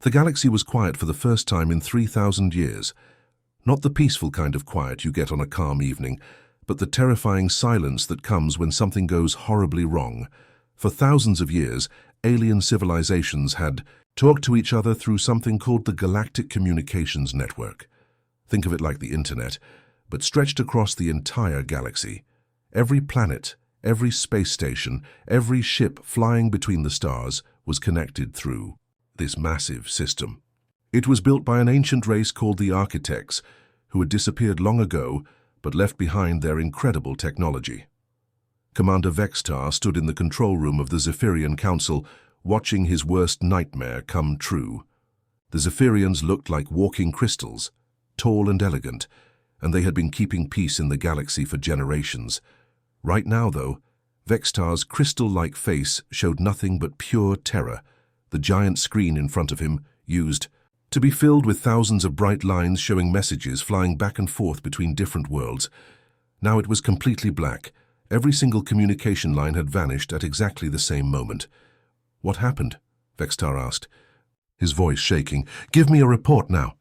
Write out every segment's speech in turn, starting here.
The galaxy was quiet for the first time in 3,000 years. Not the peaceful kind of quiet you get on a calm evening, but the terrifying silence that comes when something goes horribly wrong. For thousands of years, alien civilizations had talked to each other through something called the Galactic Communications Network. Think of it like the internet, but stretched across the entire galaxy. Every planet, every space station, every ship flying between the stars was connected through this massive system. It was built by an ancient race called the Architects, who had disappeared long ago but left behind their incredible technology. Commander Vextar stood in the control room of the Zephyrian Council, watching his worst nightmare come true. The Zephyrians looked like walking crystals, tall and elegant, and they had been keeping peace in the galaxy for generations. Right now, though, Vextar's crystal-like face showed nothing but pure terror. The giant screen in front of him used to be filled with thousands of bright lines showing messages flying back and forth between different worlds. Now it was completely black. Every single communication line had vanished at exactly the same moment. "What happened?" Vextar asked, his voice shaking. "Give me a report now."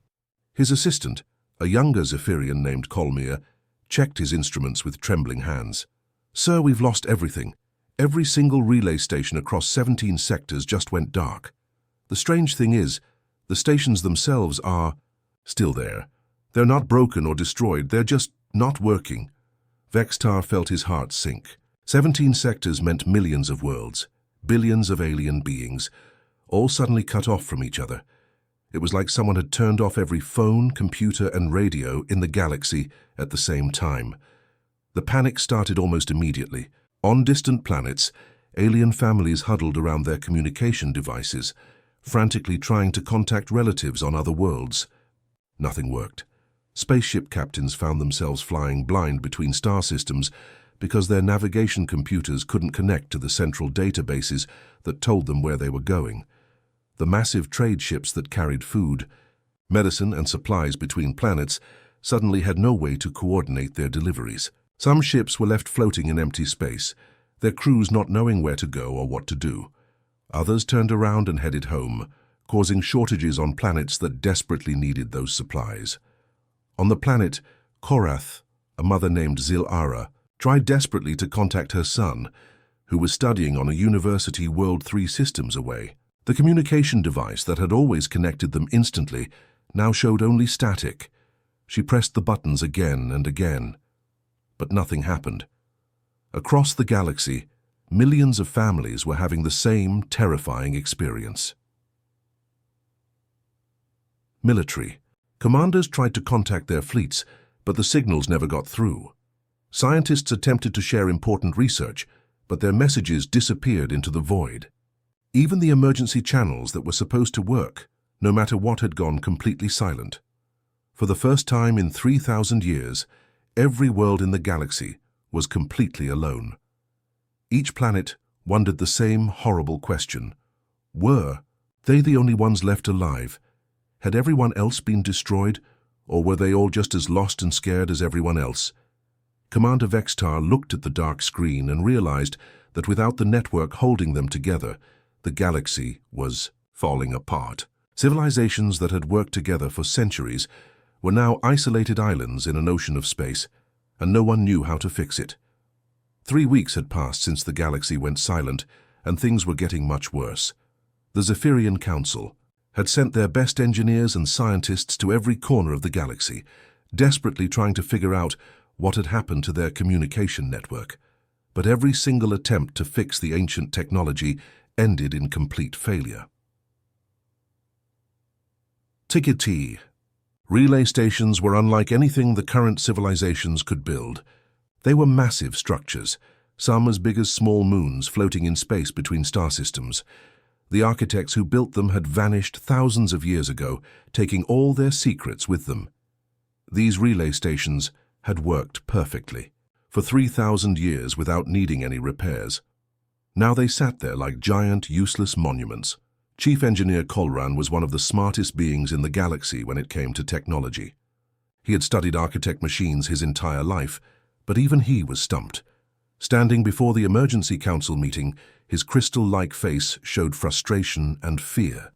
His assistant, a younger Zephyrian named Kolmir, checked his instruments with trembling hands. "Sir, we've lost everything. Every single relay station across 17 sectors just went dark. The strange thing is, the stations themselves are still there. They're not broken or destroyed, they're just not working." Vextar felt his heart sink. 17 sectors meant millions of worlds, billions of alien beings, all suddenly cut off from each other. It was like someone had turned off every phone, computer, and radio in the galaxy at the same time. The panic started almost immediately. On distant planets, alien families huddled around their communication devices, frantically trying to contact relatives on other worlds. Nothing worked. Spaceship captains found themselves flying blind between star systems because their navigation computers couldn't connect to the central databases that told them where they were going. The massive trade ships that carried food, medicine, and supplies between planets suddenly had no way to coordinate their deliveries. Some ships were left floating in empty space, their crews not knowing where to go or what to do. Others turned around and headed home, causing shortages on planets that desperately needed those supplies. On the planet Korath, a mother named Zil-Ara tried desperately to contact her son, who was studying on a university world 3 systems away. The communication device that had always connected them instantly now showed only static. She pressed the buttons again and again, but nothing happened. Across the galaxy, millions of families were having the same terrifying experience. Military. Commanders tried to contact their fleets, but the signals never got through. Scientists attempted to share important research, but their messages disappeared into the void. Even the emergency channels that were supposed to work, no matter what, had gone completely silent. For the first time in 3,000 years, every world in the galaxy was completely alone. Each planet wondered the same horrible question. Were they the only ones left alive? Had everyone else been destroyed, or were they all just as lost and scared as everyone else? Commander Vextar looked at the dark screen and realized that without the network holding them together, the galaxy was falling apart. Civilizations that had worked together for centuries were now isolated islands in an ocean of space, and no one knew how to fix it. 3 weeks had passed since the galaxy went silent, and things were getting much worse. The Zephyrian Council had sent their best engineers and scientists to every corner of the galaxy, desperately trying to figure out what had happened to their communication network. But every single attempt to fix the ancient technology ended in complete failure. Ticket. Relay stations were unlike anything the current civilizations could build. They were massive structures, some as big as small moons floating in space between star systems. The architects who built them had vanished thousands of years ago, taking all their secrets with them. These relay stations had worked perfectly, for 3,000 years without needing any repairs. Now they sat there like giant, useless monuments. Chief Engineer Kolran was one of the smartest beings in the galaxy when it came to technology. He had studied architect machines his entire life, but even he was stumped. Standing before the emergency council meeting, his crystal-like face showed frustration and fear.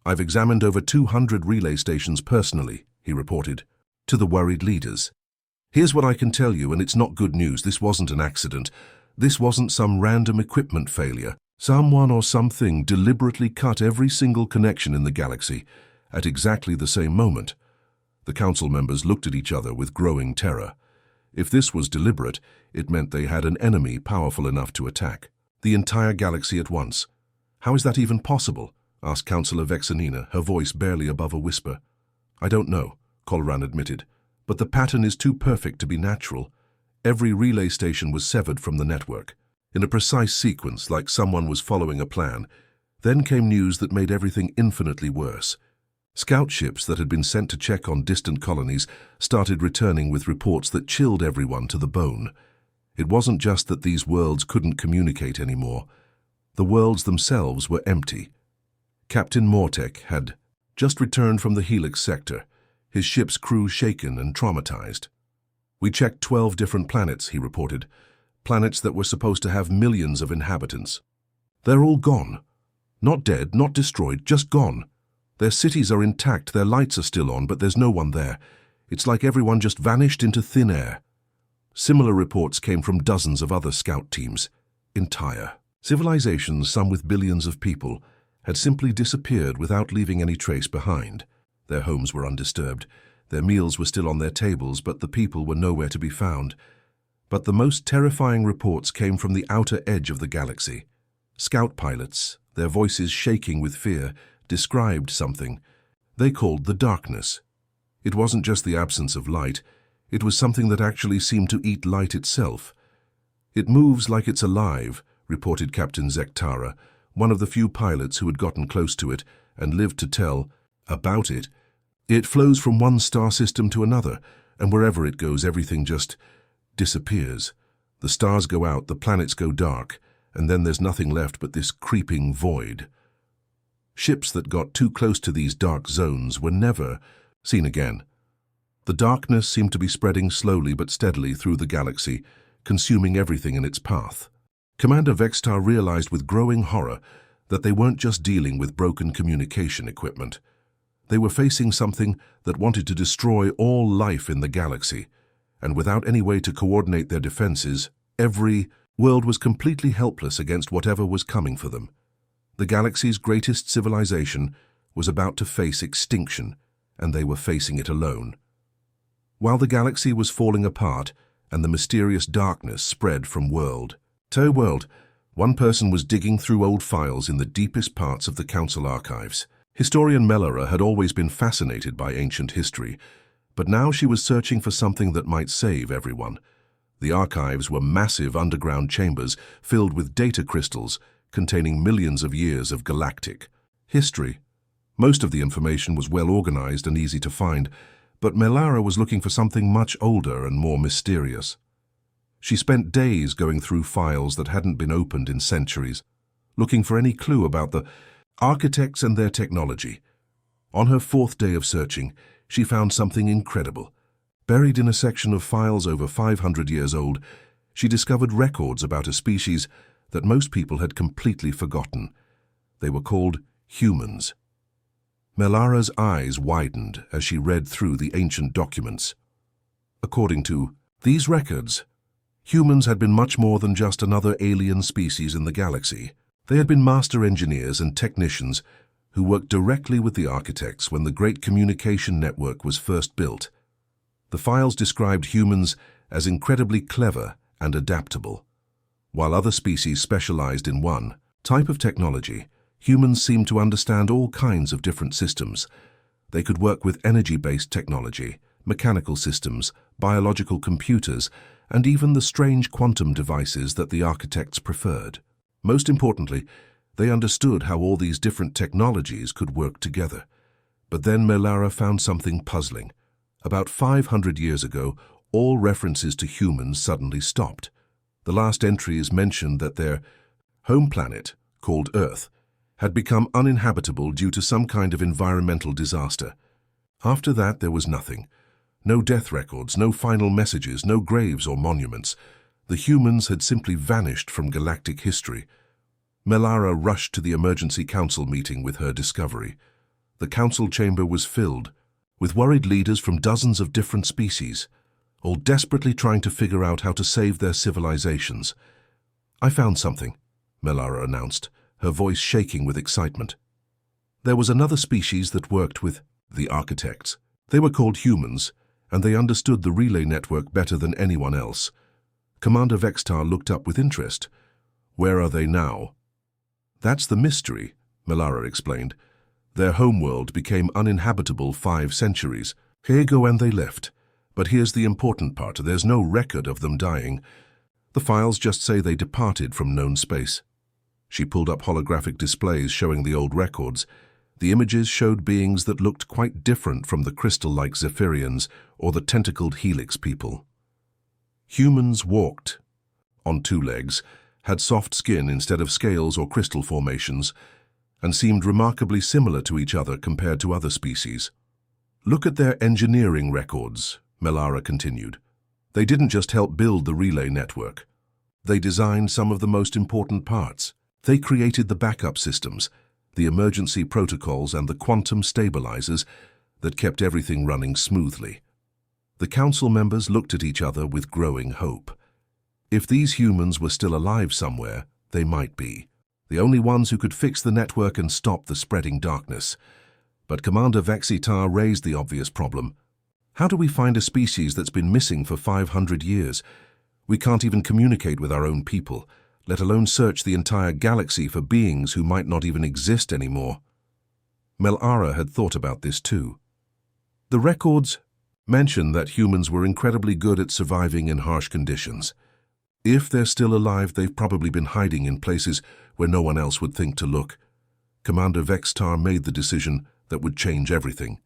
"I've examined over 200 relay stations personally," he reported, to the worried leaders. "Here's what I can tell you, and it's not good news. This wasn't an accident. This wasn't some random equipment failure. Someone or something deliberately cut every single connection in the galaxy at exactly the same moment." The council members looked at each other with growing terror. If this was deliberate, it meant they had an enemy powerful enough to attack the entire galaxy at once. "How is that even possible?" asked Councillor Vexanina, her voice barely above a whisper. "I don't know," Colran admitted, "but the pattern is too perfect to be natural. Every relay station was severed from the network, in a precise sequence, like someone was following a plan. Then came news that made everything infinitely worse. Scout ships that had been sent to check on distant colonies started returning with reports that chilled everyone to the bone. It wasn't just that these worlds couldn't communicate anymore. The worlds themselves were empty. Captain Mortek had just returned from the Helix sector, his ship's crew shaken and traumatized. "We checked 12 different planets," he reported, "planets that were supposed to have millions of inhabitants. They're all gone. Not dead, not destroyed, just gone. Their cities are intact, their lights are still on, but there's no one there. It's like everyone just vanished into thin air." Similar reports came from dozens of other scout teams. Entire civilizations, some with billions of people, had simply disappeared without leaving any trace behind. Their homes were undisturbed. Their meals were still on their tables, but the people were nowhere to be found. But the most terrifying reports came from the outer edge of the galaxy. Scout pilots, their voices shaking with fear, described something they called the darkness. It wasn't just the absence of light. It was something that actually seemed to eat light itself. "It moves like it's alive," reported Captain Zektara, one of the few pilots who had gotten close to it and lived to tell about it. "It flows from one star system to another, and wherever it goes, everything just disappears. The stars go out, the planets go dark, and then there's nothing left but this creeping void." Ships that got too close to these dark zones were never seen again. The darkness seemed to be spreading slowly but steadily through the galaxy, consuming everything in its path. Commander Vextar realized with growing horror that they weren't just dealing with broken communication equipment. They were facing something that wanted to destroy all life in the galaxy, and without any way to coordinate their defenses, every world was completely helpless against whatever was coming for them. The galaxy's greatest civilization was about to face extinction, and they were facing it alone. While the galaxy was falling apart and the mysterious darkness spread from world to world, one person was digging through old files in the deepest parts of the Council archives. Historian Mellara had always been fascinated by ancient history, but now she was searching for something that might save everyone. The archives were massive underground chambers filled with data crystals containing millions of years of galactic history. Most of the information was well organized and easy to find, but Mellara was looking for something much older and more mysterious. She spent days going through files that hadn't been opened in centuries, looking for any clue about the architects and their technology. On her 4th day of searching, she found something incredible. Buried in a section of files over 500 years old, she discovered records about a species that most people had completely forgotten. They were called humans. Melara's eyes widened as she read through the ancient documents. According to these records, humans had been much more than just another alien species in the galaxy. They had been master engineers and technicians who worked directly with the architects when the great communication network was first built. The files described humans as incredibly clever and adaptable. While other species specialized in one type of technology, humans seemed to understand all kinds of different systems. They could work with energy-based technology, mechanical systems, biological computers, and even the strange quantum devices that the architects preferred. Most importantly, they understood how all these different technologies could work together. But then Mellara found something puzzling. About 500 years ago, all references to humans suddenly stopped. The last entries mentioned that their home planet, called Earth, had become uninhabitable due to some kind of environmental disaster. After that, there was nothing. No death records, no final messages, no graves or monuments. The humans had simply vanished from galactic history. Mellara rushed to the emergency council meeting with her discovery. The council chamber was filled with worried leaders from dozens of different species, all desperately trying to figure out how to save their civilizations. "I found something," Melara announced, her voice shaking with excitement. There was another species that worked with the architects. They were called humans, and they understood the relay network better than anyone else. Commander Vextar looked up with interest. "Where are they now?" "That's the mystery," Melara explained. "Their homeworld became uninhabitable 5 centuries ago and they left. But here's the important part. There's no record of them dying. The files just say they departed from known space." She pulled up holographic displays showing the old records. The images showed beings that looked quite different from the crystal-like Zephyrians or the tentacled Helix people. Humans walked on 2 legs, had soft skin instead of scales or crystal formations, and seemed remarkably similar to each other compared to other species. "Look at their engineering records," Melara continued. "They didn't just help build the relay network. They designed some of the most important parts. They created the backup systems, the emergency protocols, and the quantum stabilizers that kept everything running smoothly." The council members looked at each other with growing hope. If these humans were still alive somewhere, they might be. The only ones who could fix the network and stop the spreading darkness. But Commander Vexitar raised the obvious problem. "How do we find a species that's been missing for 500 years? We can't even communicate with our own people, let alone search the entire galaxy for beings who might not even exist anymore." Melara had thought about this too. The records mention that humans were incredibly good at surviving in harsh conditions. If they're still alive, they've probably been hiding in places where no one else would think to look. Commander Vextar made the decision that would change everything.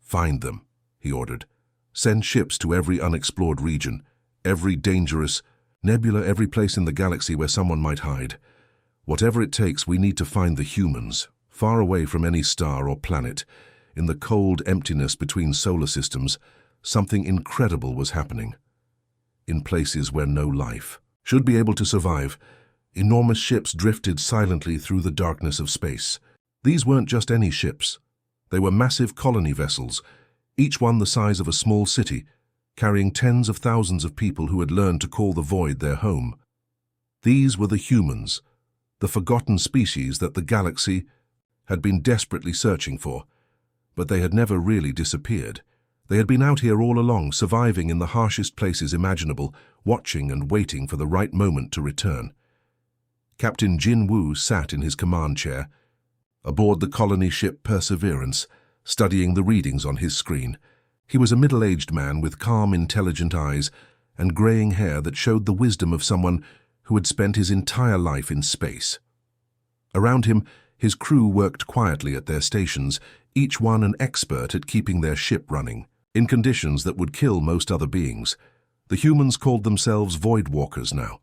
"Find them," he ordered. "Send ships to every unexplored region, every dangerous nebula, every place in the galaxy where someone might hide. Whatever it takes, we need to find the humans, far away from any star or planet. In the cold emptiness between solar systems, something incredible was happening. In places where no life should be able to survive, enormous ships drifted silently through the darkness of space. These weren't just any ships. They were massive colony vessels, each one the size of a small city, carrying tens of thousands of people who had learned to call the void their home. These were the humans, the forgotten species that the galaxy had been desperately searching for. But they had never really disappeared. They had been out here all along, surviving in the harshest places imaginable, watching and waiting for the right moment to return. Captain Jin Wu sat in his command chair, aboard the colony ship Perseverance, studying the readings on his screen. He was a middle-aged man with calm, intelligent eyes and graying hair that showed the wisdom of someone who had spent his entire life in space. Around him, his crew worked quietly at their stations, each one an expert at keeping their ship running, in conditions that would kill most other beings. The humans called themselves Void Walkers now.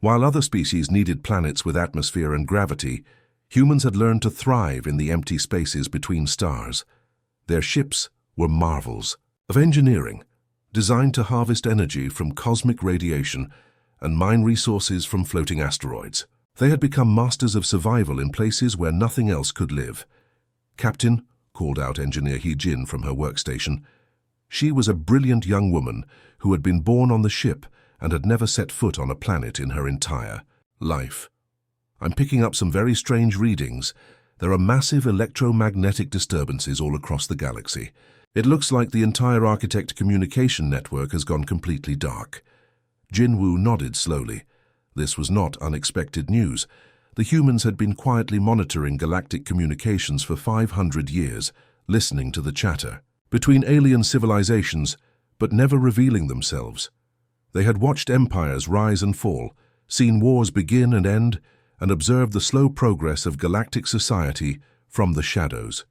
While other species needed planets with atmosphere and gravity, humans had learned to thrive in the empty spaces between stars. Their ships were marvels of engineering, designed to harvest energy from cosmic radiation and mine resources from floating asteroids. They had become masters of survival in places where nothing else could live. "Captain," called out Engineer He Jin from her workstation. She was a brilliant young woman who had been born on the ship and had never set foot on a planet in her entire life. "I'm picking up some very strange readings. There are massive electromagnetic disturbances all across the galaxy. It looks like the entire architect communication network has gone completely dark." Jinwoo nodded slowly. This was not unexpected news. The humans had been quietly monitoring galactic communications for 500 years, listening to the chatter between alien civilizations, but never revealing themselves. They had watched empires rise and fall, seen wars begin and end, and observed the slow progress of galactic society from the shadows.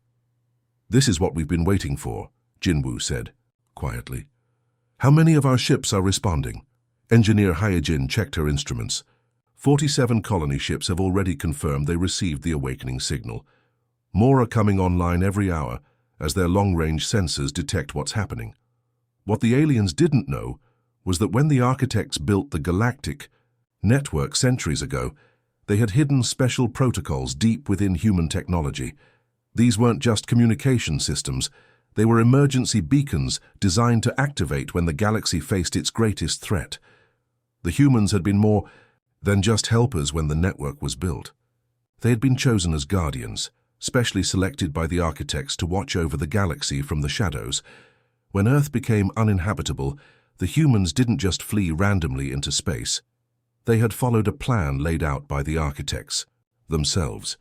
"This is what we've been waiting for," Jinwoo said, quietly. "How many of our ships are responding?" Engineer Hyojin checked her instruments. 47 colony ships have already confirmed they received the awakening signal. More are coming online every hour as their long-range sensors detect what's happening. What the aliens didn't know was that when the architects built the galactic network centuries ago, they had hidden special protocols deep within human technology. These weren't just communication systems. They were emergency beacons designed to activate when the galaxy faced its greatest threat. The humans had been more than just helpers when the network was built. They had been chosen as guardians, specially selected by the architects to watch over the galaxy from the shadows. When Earth became uninhabitable, the humans didn't just flee randomly into space. They had followed a plan laid out by the architects themselves.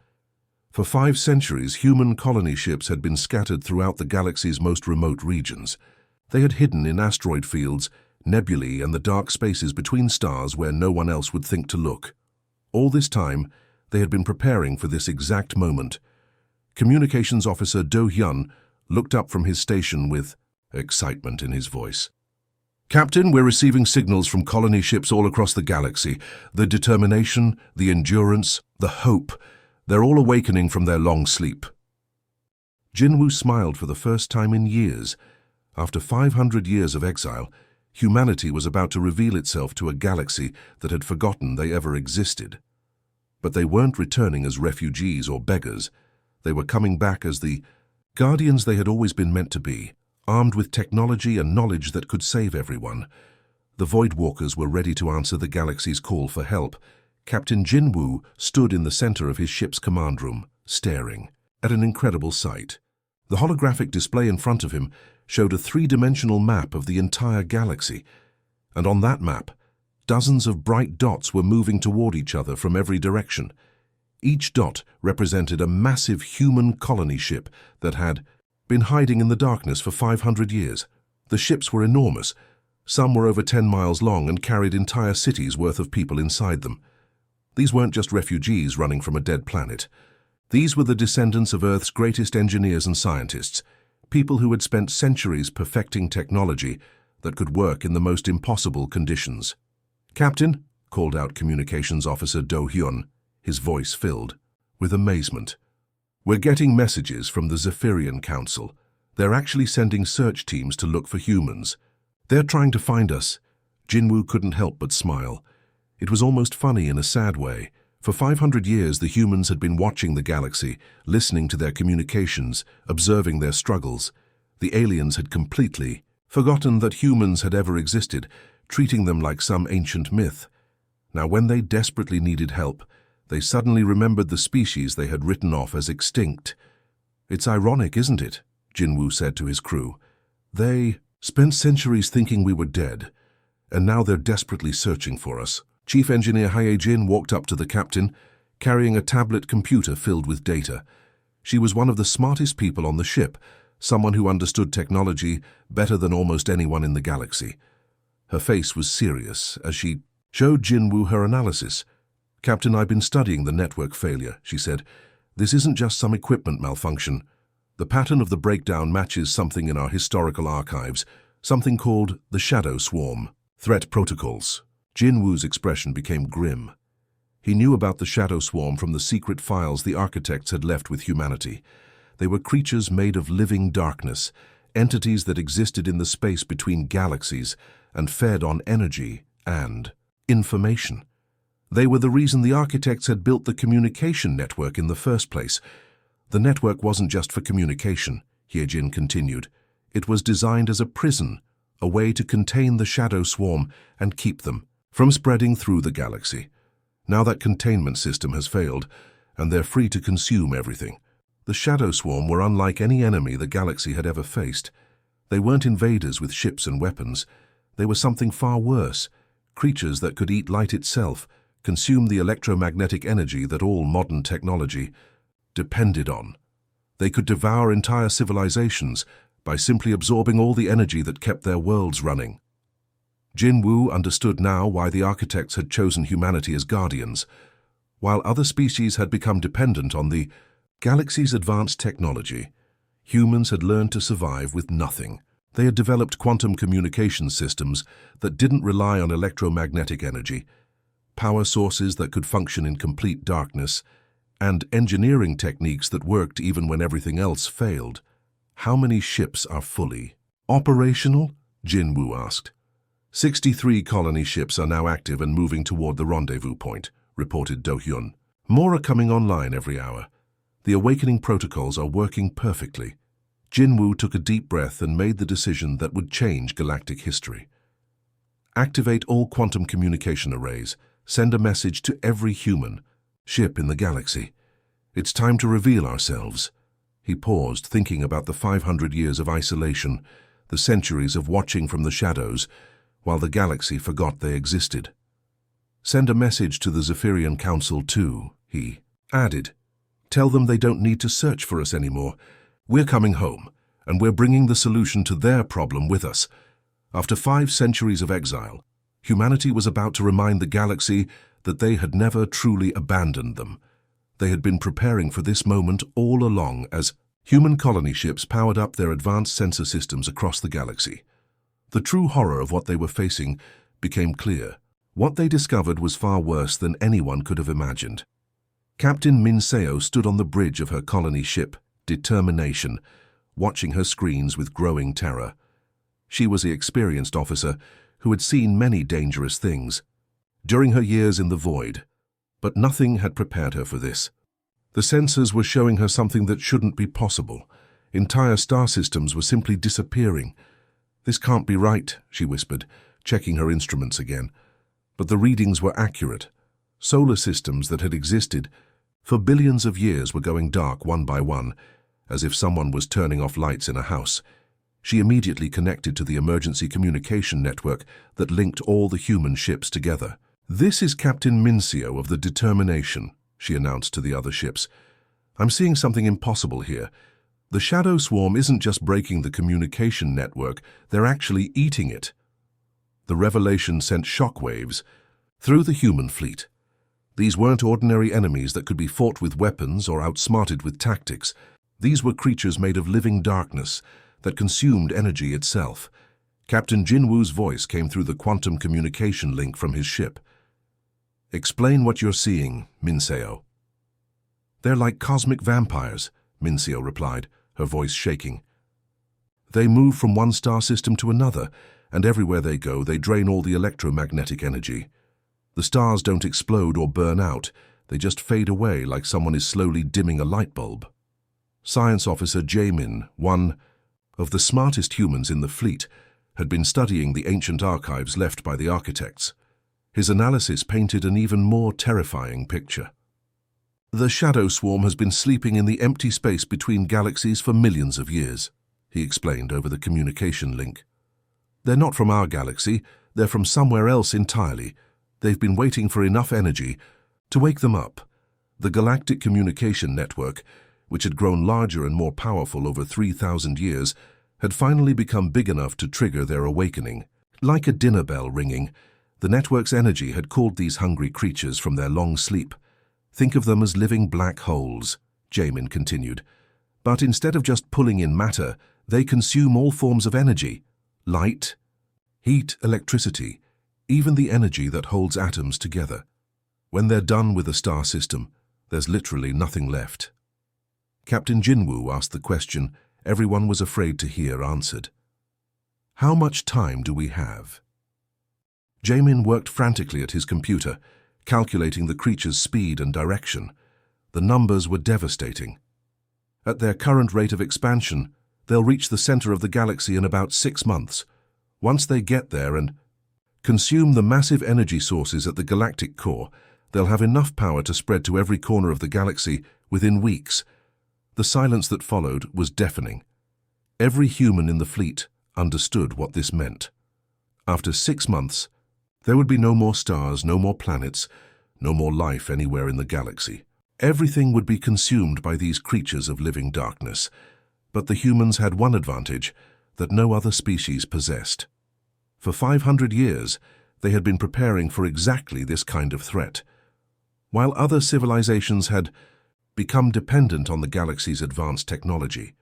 For 5 centuries, human colony ships had been scattered throughout the galaxy's most remote regions. They had hidden in asteroid fields, nebulae, and the dark spaces between stars where no one else would think to look. All this time, they had been preparing for this exact moment. Communications Officer Do Hyun looked up from his station with excitement in his voice. "Captain, we're receiving signals from colony ships all across the galaxy. The determination, the endurance, the hope, they're all awakening from their long sleep." Jinwoo smiled for the first time in years. After 500 years of exile, humanity was about to reveal itself to a galaxy that had forgotten they ever existed. But they weren't returning as refugees or beggars. They were coming back as the guardians they had always been meant to be, armed with technology and knowledge that could save everyone. The Void Walkers were ready to answer the galaxy's call for help. Captain Jinwoo stood in the center of his ship's command room, staring at an incredible sight. The holographic display in front of him showed a 3-dimensional map of the entire galaxy, and on that map, dozens of bright dots were moving toward each other from every direction. Each dot represented a massive human colony ship that had been hiding in the darkness for 500 years. The ships were enormous. Some were over 10 miles long and carried entire cities worth of people inside them. These weren't just refugees running from a dead planet. These were the descendants of Earth's greatest engineers and scientists, people who had spent centuries perfecting technology that could work in the most impossible conditions. "Captain," called out Communications Officer Do Hyun, his voice filled with amazement. "We're getting messages from the Zephyrian Council. They're actually sending search teams to look for humans. They're trying to find us." Jinwoo couldn't help but smile. It was almost funny in a sad way. For 500 years, the humans had been watching the galaxy, listening to their communications, observing their struggles. The aliens had completely forgotten that humans had ever existed, treating them like some ancient myth. Now, when they desperately needed help, they suddenly remembered the species they had written off as extinct. "It's ironic, isn't it?" Jinwoo said to his crew. "They spent centuries thinking we were dead, and now they're desperately searching for us." Chief Engineer Hae-jin walked up to the captain, carrying a tablet computer filled with data. She was one of the smartest people on the ship, someone who understood technology better than almost anyone in the galaxy. Her face was serious as she showed Jinwoo her analysis. "Captain, I've been studying the network failure," she said. "This isn't just some equipment malfunction. The pattern of the breakdown matches something in our historical archives, something called the Shadow Swarm threat protocols." Jinwoo's expression became grim. He knew about the Shadow Swarm from the secret files the architects had left with humanity. They were creatures made of living darkness, entities that existed in the space between galaxies and fed on energy and information. They were the reason the architects had built the communication network in the first place. The network wasn't just for communication, Hae-jin continued. It was designed as a prison, a way to contain the Shadow Swarm and keep them from spreading through the galaxy. Now that containment system has failed, and they're free to consume everything. The Shadow Swarm were unlike any enemy the galaxy had ever faced. They weren't invaders with ships and weapons. They were something far worse, creatures that could eat light itself, consume the electromagnetic energy that all modern technology depended on. They could devour entire civilizations by simply absorbing all the energy that kept their worlds running. Jinwoo understood now why the architects had chosen humanity as guardians. While other species had become dependent on the galaxy's advanced technology, humans had learned to survive with nothing. They had developed quantum communication systems that didn't rely on electromagnetic energy, power sources that could function in complete darkness, and engineering techniques that worked even when everything else failed. "How many ships are fully operational?" Jinwoo asked. 63 colony ships are now active and moving toward the rendezvous point, reported Do Hyun. More are coming online every hour. The awakening protocols are working perfectly. Jinwoo took a deep breath and made the decision that would change galactic history. Activate all quantum communication arrays. Send a message to every human ship in the galaxy. It's time to reveal ourselves. He paused, thinking about the 500 years of isolation, the centuries of watching from the shadows, while the galaxy forgot they existed. Send a message to the Zephyrian Council too, he added. Tell them they don't need to search for us anymore. We're coming home, and we're bringing the solution to their problem with us. After 5 centuries of exile, humanity was about to remind the galaxy that they had never truly abandoned them. They had been preparing for this moment all along as human colony ships powered up their advanced sensor systems across the galaxy. The true horror of what they were facing became clear. What they discovered was far worse than anyone could have imagined. Captain Min Seo stood on the bridge of her colony ship, Determination, watching her screens with growing terror. She was the experienced officer who had seen many dangerous things during her years in the void, but nothing had prepared her for this. The sensors were showing her something that shouldn't be possible. Entire star systems were simply disappearing. This can't be right, she whispered, checking her instruments again. But the readings were accurate. Solar systems that had existed for billions of years were going dark one by one, as if someone was turning off lights in a house. She immediately connected to the emergency communication network that linked all the human ships together. This is Captain Mincio of the Determination, she announced to the other ships. I'm seeing something impossible here. The Shadow Swarm isn't just breaking the communication network, they're actually eating it. The revelation sent shockwaves through the human fleet. These weren't ordinary enemies that could be fought with weapons or outsmarted with tactics. These were creatures made of living darkness that consumed energy itself. Captain Jinwoo's voice came through the quantum communication link from his ship. Explain what you're seeing, Minseo. They're like cosmic vampires, Minseo replied, her voice shaking. They move from one star system to another, and everywhere they go, they drain all the electromagnetic energy. The stars don't explode or burn out, they just fade away like someone is slowly dimming a light bulb. Science Officer Jamin, one of the smartest humans in the fleet, had been studying the ancient archives left by the architects. His analysis painted an even more terrifying picture. The Shadow Swarm has been sleeping in the empty space between galaxies for millions of years, he explained over the communication link. They're not from our galaxy, they're from somewhere else entirely. They've been waiting for enough energy to wake them up. The Galactic Communication Network, which had grown larger and more powerful over 3,000 years, had finally become big enough to trigger their awakening. Like a dinner bell ringing, the network's energy had called these hungry creatures from their long sleep. Think of them as living black holes, Jamin continued. But instead of just pulling in matter, they consume all forms of energy. Light, heat, electricity, even the energy that holds atoms together. When they're done with a star system, there's literally nothing left. Captain Jinwoo asked the question everyone was afraid to hear answered. How much time do we have? Jamin worked frantically at his computer, calculating the creature's speed and direction. The numbers were devastating. At their current rate of expansion, they'll reach the center of the galaxy in about 6 months. Once they get there and consume the massive energy sources at the galactic core, they'll have enough power to spread to every corner of the galaxy within weeks. The silence that followed was deafening. Every human in the fleet understood what this meant. After 6 months, there would be no more stars, no more planets, no more life anywhere in the galaxy. Everything would be consumed by these creatures of living darkness. But the humans had one advantage that no other species possessed. For 500 years, they had been preparing for exactly this kind of threat. While other civilizations had become dependent on the galaxy's advanced technology,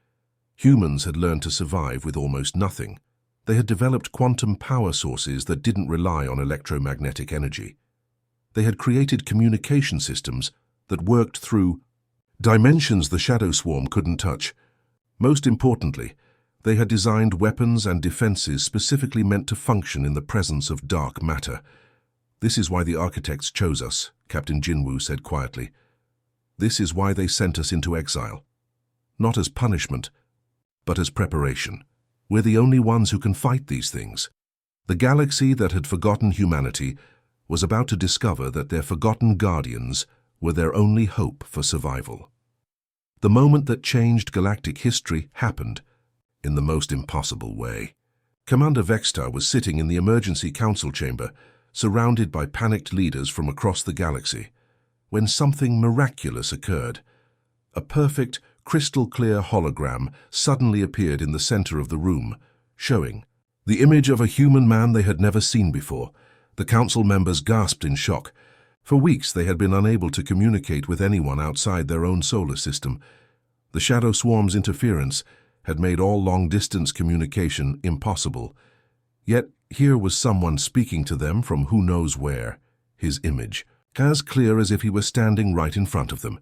humans had learned to survive with almost nothing. They had developed quantum power sources that didn't rely on electromagnetic energy. They had created communication systems that worked through dimensions the Shadow Swarm couldn't touch. Most importantly, they had designed weapons and defenses specifically meant to function in the presence of dark matter. This is why the architects chose us, Captain Jinwoo said quietly. This is why they sent us into exile. Not as punishment, but as preparation. We're the only ones who can fight these things. The galaxy that had forgotten humanity was about to discover that their forgotten guardians were their only hope for survival. The moment that changed galactic history happened in the most impossible way. Commander Vextar was sitting in the emergency council chamber, surrounded by panicked leaders from across the galaxy, when something miraculous occurred. A perfect, crystal-clear hologram suddenly appeared in the center of the room, showing the image of a human man they had never seen before. The council members gasped in shock. For weeks they had been unable to communicate with anyone outside their own solar system. The Shadow Swarm's interference had made all long-distance communication impossible. Yet here was someone speaking to them from who knows where, his image, as clear as if he were standing right in front of them.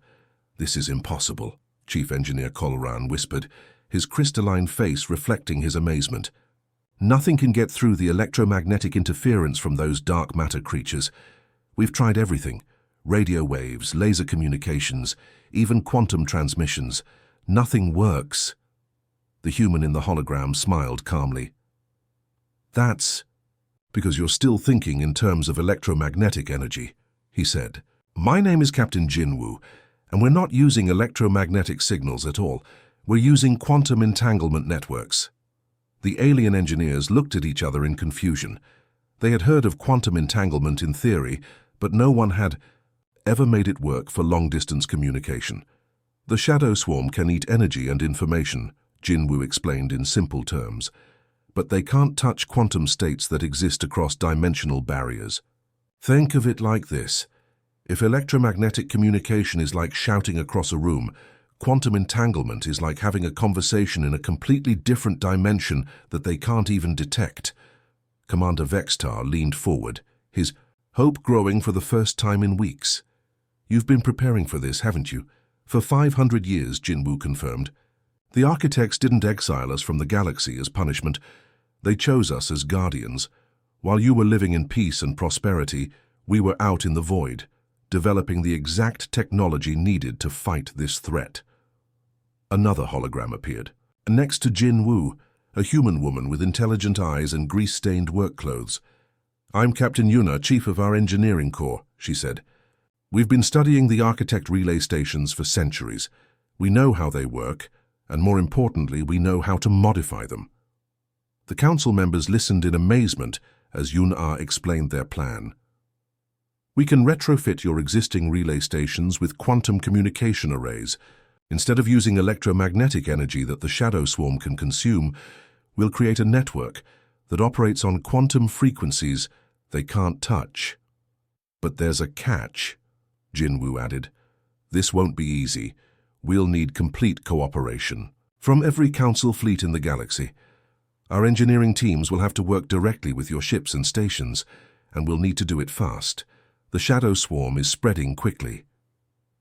"This is impossible," Chief Engineer Coloran whispered, his crystalline face reflecting his amazement. "Nothing can get through the electromagnetic interference from those dark matter creatures. We've tried everything: radio waves, laser communications, even quantum transmissions. Nothing works." The human in the hologram smiled calmly. "That's because you're still thinking in terms of electromagnetic energy," he said. "My name is Captain Jinwoo, and we're not using electromagnetic signals at all. We're using quantum entanglement networks." The alien engineers looked at each other in confusion. They had heard of quantum entanglement in theory, but no one had ever made it work for long-distance communication. "The Shadow Swarm can eat energy and information," Jinwoo explained in simple terms, "but they can't touch quantum states that exist across dimensional barriers. Think of it like this. If electromagnetic communication is like shouting across a room, quantum entanglement is like having a conversation in a completely different dimension that they can't even detect." Commander Vextar leaned forward, his hope growing for the first time in weeks. "You've been preparing for this, haven't you?" "For 500 years, Jinwoo confirmed. The architects didn't exile us from the galaxy as punishment. They chose us as guardians. While you were living in peace and prosperity, we were out in the void, developing the exact technology needed to fight this threat." Another hologram appeared. Next to Jinwoo, a human woman with intelligent eyes and grease-stained work clothes. "I'm Captain Yuna, Chief of our Engineering Corps," she said. "We've been studying the architect relay stations for centuries. We know how they work, and more importantly, we know how to modify them." The council members listened in amazement as Yuna explained their plan. "We can retrofit your existing relay stations with quantum communication arrays. Instead of using electromagnetic energy that the Shadow Swarm can consume, we'll create a network that operates on quantum frequencies they can't touch." "But there's a catch," Jinwoo added. "This won't be easy. We'll need complete cooperation from every council fleet in the galaxy. Our engineering teams will have to work directly with your ships and stations, and we'll need to do it fast. The Shadow Swarm is spreading quickly."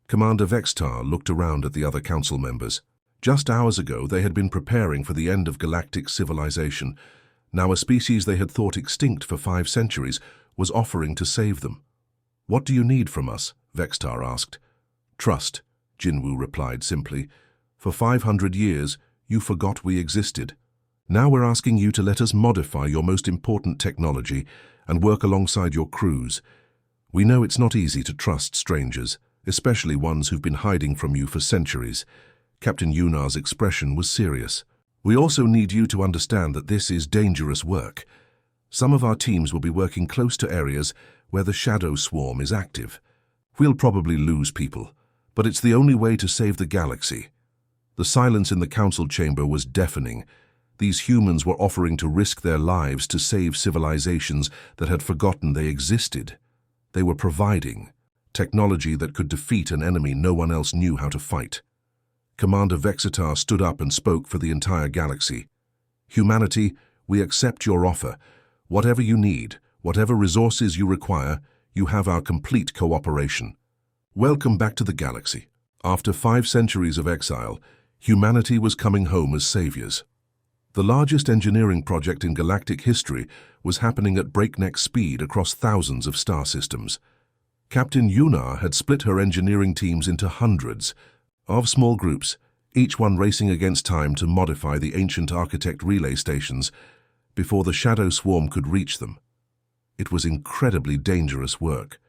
Commander Vextar looked around at the other council members. Just hours ago, they had been preparing for the end of galactic civilization. Now a species they had thought extinct for 5 centuries was offering to save them. "What do you need from us?" Vextar asked. "Trust," Jinwoo replied simply. "For 500 years, you forgot we existed. Now we're asking you to let us modify your most important technology and work alongside your crews. We know it's not easy to trust strangers, especially ones who've been hiding from you for centuries." Captain Yuna's expression was serious. "We also need you to understand that this is dangerous work. Some of our teams will be working close to areas where the Shadow Swarm is active. We'll probably lose people, but it's the only way to save the galaxy." The silence in the council chamber was deafening. These humans were offering to risk their lives to save civilizations that had forgotten they existed. They were providing technology that could defeat an enemy no one else knew how to fight. Commander Vexitar stood up and spoke for the entire galaxy. "Humanity, we accept your offer. Whatever you need, whatever resources you require, you have our complete cooperation. Welcome back to the galaxy." After 5 centuries of exile, humanity was coming home as saviors. The largest engineering project in galactic history was happening at breakneck speed across thousands of star systems. Captain Yuna had split her engineering teams into hundreds of small groups, each one racing against time to modify the ancient architect relay stations before the shadow swarm could reach them. It was incredibly dangerous work.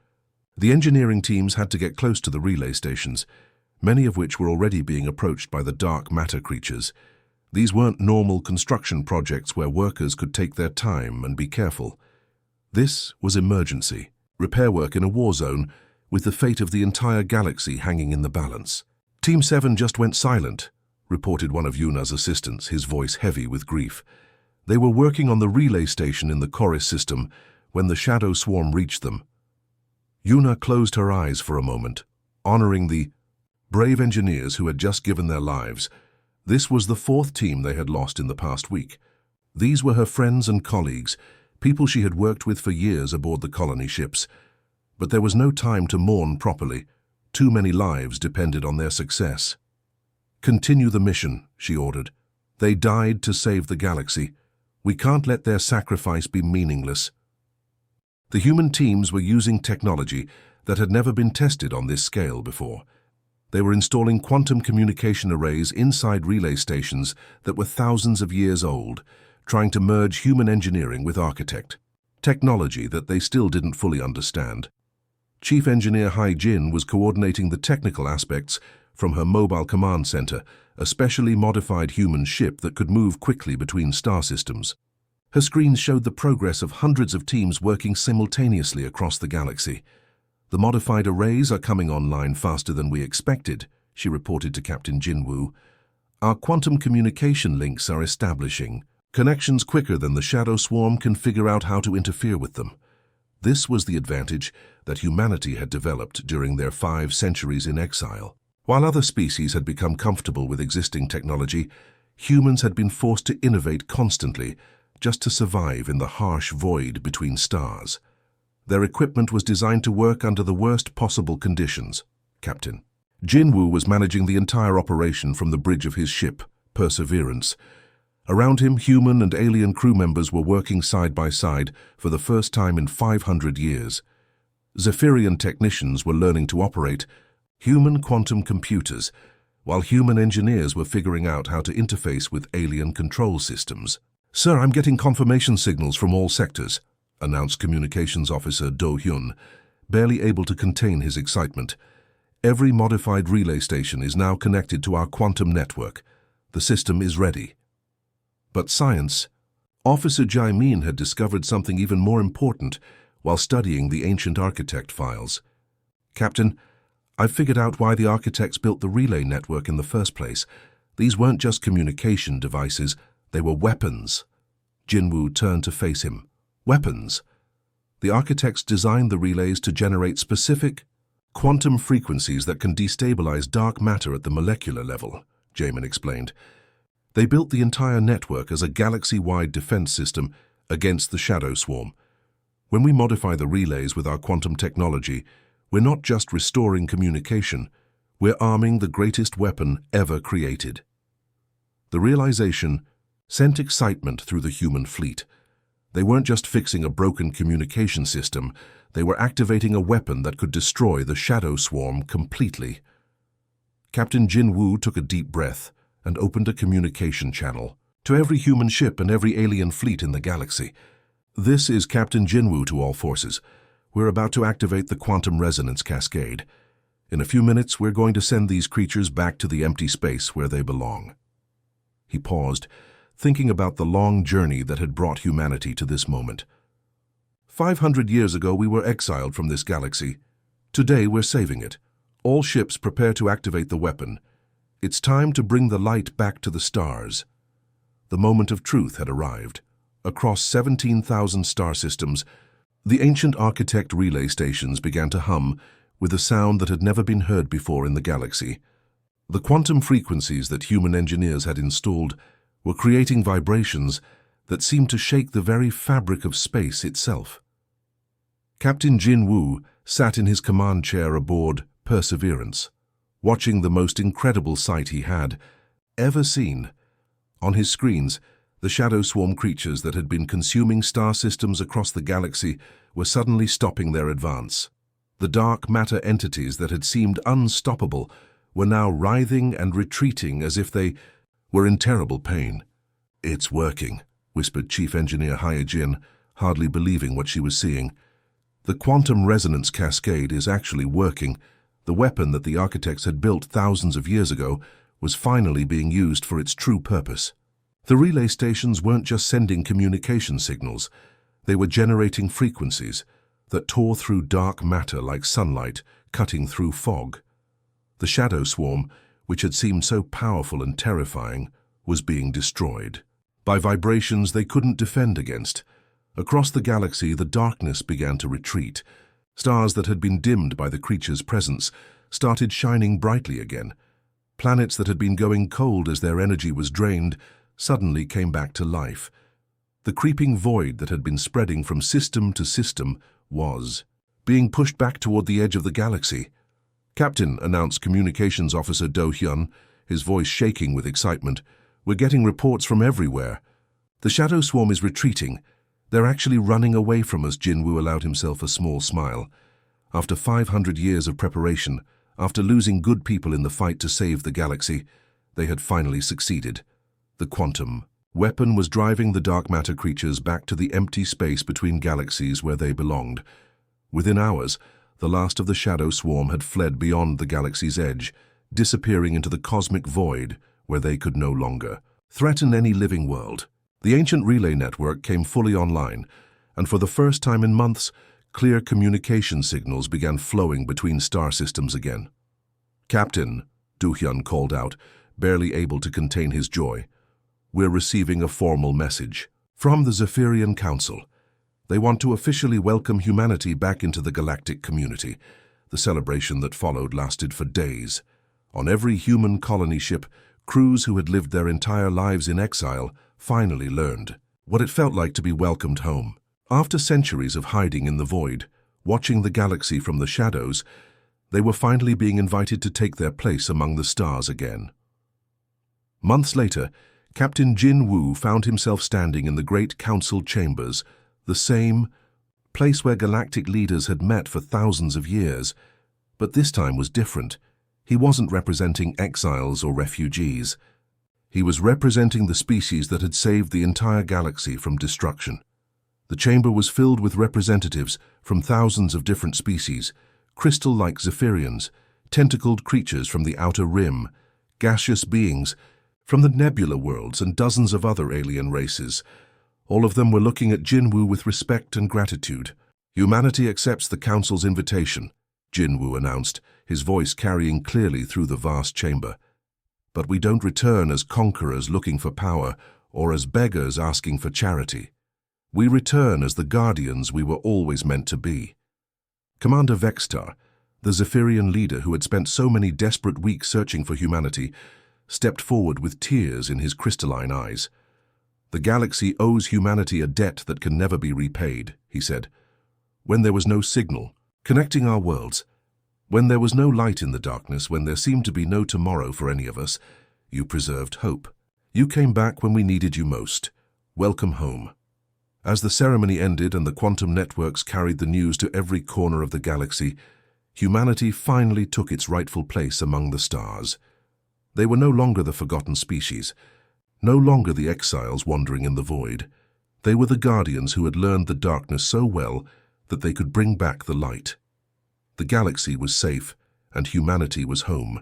The engineering teams had to get close to the relay stations, many of which were already being approached by the dark matter creatures. These weren't normal construction projects where workers could take their time and be careful. This was emergency, repair work in a war zone, with the fate of the entire galaxy hanging in the balance. Team 7 just went silent, reported one of Yuna's assistants, his voice heavy with grief. They were working on the relay station in the Chorus system when the shadow swarm reached them. Yuna closed her eyes for a moment, honoring the brave engineers who had just given their lives. This was the 4th team they had lost in the past week. These were her friends and colleagues, people she had worked with for years aboard the colony ships. But there was no time to mourn properly. Too many lives depended on their success. "Continue the mission," she ordered. "They died to save the galaxy. We can't let their sacrifice be meaningless." The human teams were using technology that had never been tested on this scale before. They were installing quantum communication arrays inside relay stations that were thousands of years old, trying to merge human engineering with architect, technology that they still didn't fully understand. Chief Engineer Hai Jin was coordinating the technical aspects from her mobile command center, a specially modified human ship that could move quickly between star systems. Her screens showed the progress of hundreds of teams working simultaneously across the galaxy. "The modified arrays are coming online faster than we expected," she reported to Captain Jinwoo. "Our quantum communication links are establishing connections quicker than the shadow swarm can figure out how to interfere with them." This was the advantage that humanity had developed during their 5 centuries in exile. While other species had become comfortable with existing technology, humans had been forced to innovate constantly just to survive in the harsh void between stars. Their equipment was designed to work under the worst possible conditions. Captain Jinwoo was managing the entire operation from the bridge of his ship, Perseverance. Around him, human and alien crew members were working side by side for the first time in 500 years. Zephyrian technicians were learning to operate human quantum computers, while human engineers were figuring out how to interface with alien control systems. "Sir, I'm getting confirmation signals from all sectors," announced Communications Officer Do Hyun, barely able to contain his excitement. "Every modified relay station is now connected to our quantum network. The system is ready." But science, Officer Jaimin had discovered something even more important while studying the ancient architect files. "Captain, I've figured out why the architects built the relay network in the first place. These weren't just communication devices, they were weapons." Jinwoo turned to face him. "Weapons?" "The architects designed the relays to generate specific quantum frequencies that can destabilize dark matter at the molecular level," Jaimin explained. "They built the entire network as a galaxy-wide defense system against the shadow swarm. When we modify the relays with our quantum technology, we're not just restoring communication, we're arming the greatest weapon ever created." The realization sent excitement through the human fleet. They weren't just fixing a broken communication system, they were activating a weapon that could destroy the shadow swarm completely. Captain Jinwoo took a deep breath and opened a communication channel to every human ship and every alien fleet in the galaxy. "This is Captain Jinwoo to all forces. We're about to activate the quantum resonance cascade. In a few minutes, we're going to send these creatures back to the empty space where they belong." He paused, thinking about the long journey that had brought humanity to this moment. 500 years ago, we were exiled from this galaxy. Today, we're saving it. All ships prepare to activate the weapon. It's time to bring the light back to the stars. The moment of truth had arrived. Across 17,000 star systems, the ancient architect relay stations began to hum with a sound that had never been heard before in the galaxy. The quantum frequencies that human engineers had installed were creating vibrations that seemed to shake the very fabric of space itself. Captain Jinwoo sat in his command chair aboard Perseverance, watching the most incredible sight he had ever seen. On his screens, the shadow swarm creatures that had been consuming star systems across the galaxy were suddenly stopping their advance. The dark matter entities that had seemed unstoppable were now writhing and retreating as if they were in terrible pain. "It's working," whispered Chief Engineer Hyojin, hardly believing what she was seeing. "The quantum resonance cascade is actually working. The weapon that the architects had built thousands of years ago was finally being used for its true purpose." The relay stations weren't just sending communication signals. They were generating frequencies that tore through dark matter like sunlight cutting through fog. The shadow swarm, which had seemed so powerful and terrifying, was being destroyed by vibrations they couldn't defend against. Across the galaxy, the darkness began to retreat. Stars that had been dimmed by the creature's presence started shining brightly again. Planets that had been going cold as their energy was drained suddenly came back to life. The creeping void that had been spreading from system to system was being pushed back toward the edge of the galaxy. "Captain," announced Communications Officer Do Hyun, his voice shaking with excitement, "we're getting reports from everywhere. The shadow swarm is retreating. They're actually running away from us." Jinwoo allowed himself a small smile. After 500 years of preparation, after losing good people in the fight to save the galaxy, they had finally succeeded. The quantum weapon was driving the dark matter creatures back to the empty space between galaxies where they belonged. Within hours, the last of the shadow swarm had fled beyond the galaxy's edge, disappearing into the cosmic void where they could no longer threaten any living world. The ancient relay network came fully online, and for the first time in months, clear communication signals began flowing between star systems again. "Captain," Do-hyun called out, barely able to contain his joy, "we're receiving a formal message from the Zephyrian Council. They want to officially welcome humanity back into the galactic community." The celebration that followed lasted for days. On every human colony ship, crews who had lived their entire lives in exile finally learned what it felt like to be welcomed home. After centuries of hiding in the void, watching the galaxy from the shadows, they were finally being invited to take their place among the stars again. Months later, Captain Jin Woo found himself standing in the great council chambers, the same place where galactic leaders had met for thousands of years. But this time was different. He wasn't representing exiles or refugees. He was representing the species that had saved the entire galaxy from destruction. The chamber was filled with representatives from thousands of different species, crystal-like Zephyrians, tentacled creatures from the outer rim, gaseous beings from the nebula worlds, and dozens of other alien races. All of them were looking at Jinwoo with respect and gratitude. "Humanity accepts the Council's invitation," Jinwoo announced, his voice carrying clearly through the vast chamber. "But we don't return as conquerors looking for power or as beggars asking for charity. We return as the guardians we were always meant to be." Commander Vextar, the Zephyrian leader who had spent so many desperate weeks searching for humanity, stepped forward with tears in his crystalline eyes. "The galaxy owes humanity a debt that can never be repaid," he said. "When there was no signal connecting our worlds, when there was no light in the darkness, when there seemed to be no tomorrow for any of us, you preserved hope. You came back when we needed you most. Welcome home." As the ceremony ended and the quantum networks carried the news to every corner of the galaxy, humanity finally took its rightful place among the stars. They were no longer the forgotten species, no longer the exiles wandering in the void. They were the guardians who had learned the darkness so well that they could bring back the light. The galaxy was safe, and humanity was home.